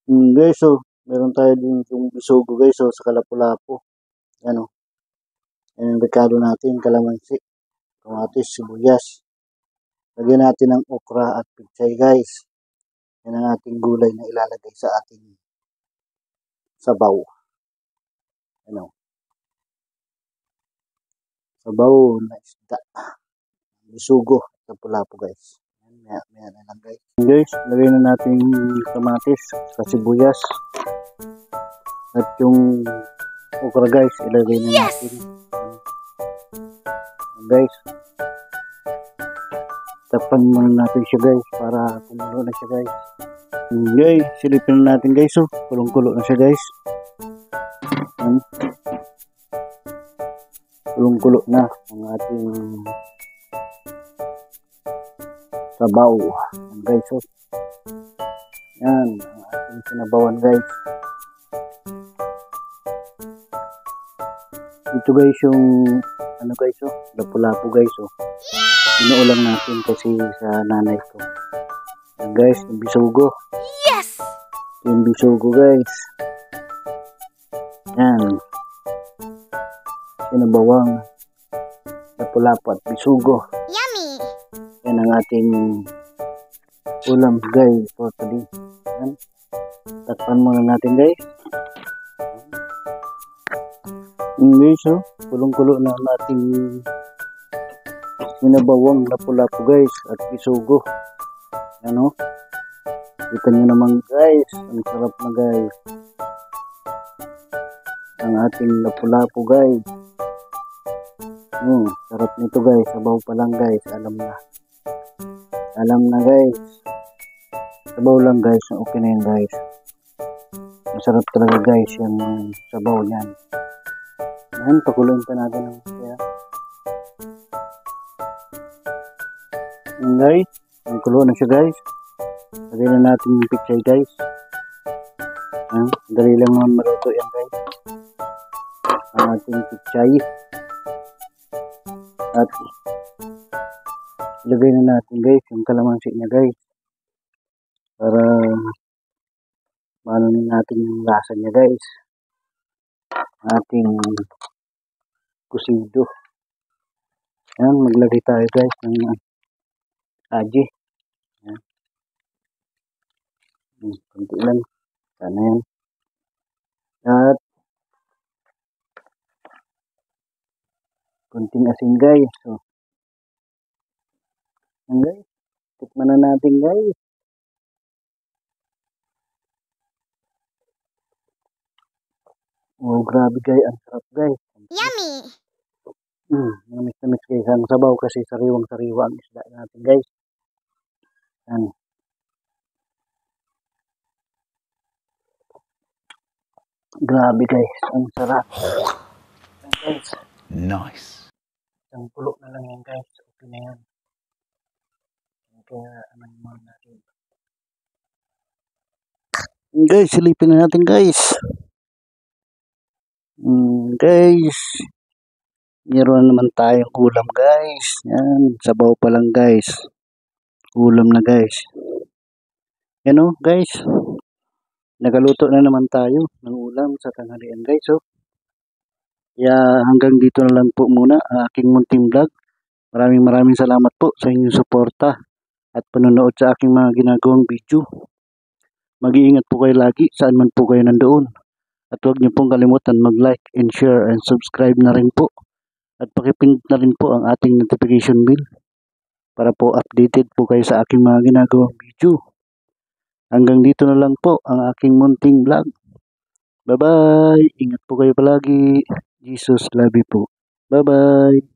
Guys, so, meron tayo din yung bisugo guys, so, sa Lapu-Lapu. Ano, yan ang rekado natin, kalamansi, kamatis, sibuyas. Lagyan natin ng okra at pichay guys. Yan ang ating gulay na ilalagay sa ating sabaw. Ano, sabaw na isda. Bisugo at Lapu-Lapu guys. Yan na lang guys. Guys, lagay na natin yung kamatis, sa sibuyas. At yung okra guys, ilagay na natin. Guys, tapan muna natin siya guys para kumulo na siya guys. Guys, silipin na natin guys, oh. Kulong-kulo na siya guys. Kulong-kulo na ang ating sabaw. Yan guys, oh. Yan ang ating sinabawan guys. Ito guys yung ano guys, oh, Lapu-Lapu guys, oh. Inuulang natin kasi sa nanay ko. Yan guys, yung bisugo. Yes! Yung bisugo guys. Yan. Sinabawang Lapu-Lapu at bisugo. Yummy! Yan ang ating ulam guys for today. Yan. Takpan muna natin guys. Guys, oh, kulong-kulo na ang ating sinabawang Lapu-Lapu guys at bisugo. Ano? Kita nyo naman guys, ang sarap na guys. Ang ating Lapu-Lapu guys. Sarap nito guys, sabaw pa lang guys, alam na. Alam na guys. Sabaw lang guys, okay na yan guys. Masarap talaga guys yung sabaw niyan. Yan, pakuloyin pa natin ng kaya. Guys, ang kulo na siya guys. Lagay na natin yung pichay guys. Yan, dali lang naman maluto yan guys. Ang ating pichay. At ilagay na natin guys yung kalamansi niya guys. Para maano natin yung lasa niya guys. Ating kusido. Yan, maglagay tayo guys ng aji. Yan. Kunti lang. Sana yan. At kunting asin guys. So, yan guys. Tikman na natin guys. Oh, grabe guys. Ang sarap guys. Yummy! Namis na miss guys ang sabaw kasi sariwang-sariwa ang isda natin guys. Yan. Grabe guys. Ang sarap. Yan guys. Nice. Ang pulo na lang yan guys. Okay na yan. Kaya ano naman natin. Guys, silipin na natin guys. Guys. Meron naman tayong ulam guys. Yan. Sabaw pa lang guys. Ulam na guys. Yan o guys. Nagaluto na naman tayo ng ulam sa tanghalian guys. So, kaya hanggang dito na lang po muna ang aking munting vlog. Maraming salamat po sa inyong suporta at panonood sa aking mga ginagawang video. Mag-iingat po kayo lagi saan man po kayo nandoon. At huwag niyo pong kalimutan mag-like and share and subscribe na rin po. At pakipindot na rin po ang ating notification bell para po updated po kayo sa aking mga ginagawang video. Hanggang dito na lang po ang aking munting vlog. Bye-bye! Ingat po kayo palagi. Jesus love you po. Bye-bye!